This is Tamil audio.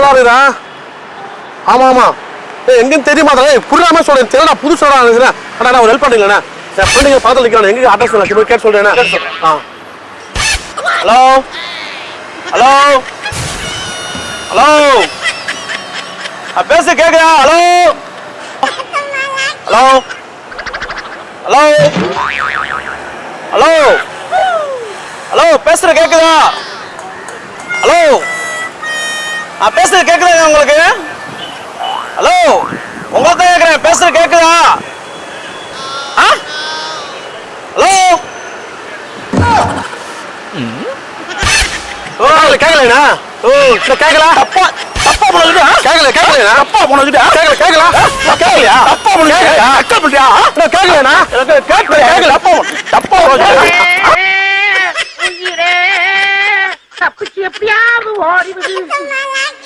நல்லா இருக்குதா? ஆமா ஆமா. எங்கன்னு தெரியுமா? புரியாம சொல்றேன். தெரியல புது சொல்றேன். அண்ணா ஒரு ஹெல்ப் பண்ணுங்களேண்ணா. என் ஃப்ரெண்டுங்க பக்கத்தில் நிற்கிறான். எங்க அட்ரஸ் நான் கேட்டு சொல்றேன். ஹலோ ஹலோ ஹலோ பேச கேக்குதா? Hello hello hello hello hello பேசுற கேக்குதா? ஹலோ பேசுறது கேக்குதா உங்களுக்கு? ஹலோ உங்களுக்கு தான் கேக்குறேன். பேசுறது கேக்குதா? ஹலோ கேக்கலண்ணா. ஓ கேக்கல. தப்பா தப்பா போனது. கேக்கல தப்பா போனது. கேக்கல கேக்கலையா? தப்பா போனது. அக்கா பண்றியா? கேக்கலண்ணா. கேக்கல தப்பா போனது. தப்பிச்சு எப்படியாவது ஓடி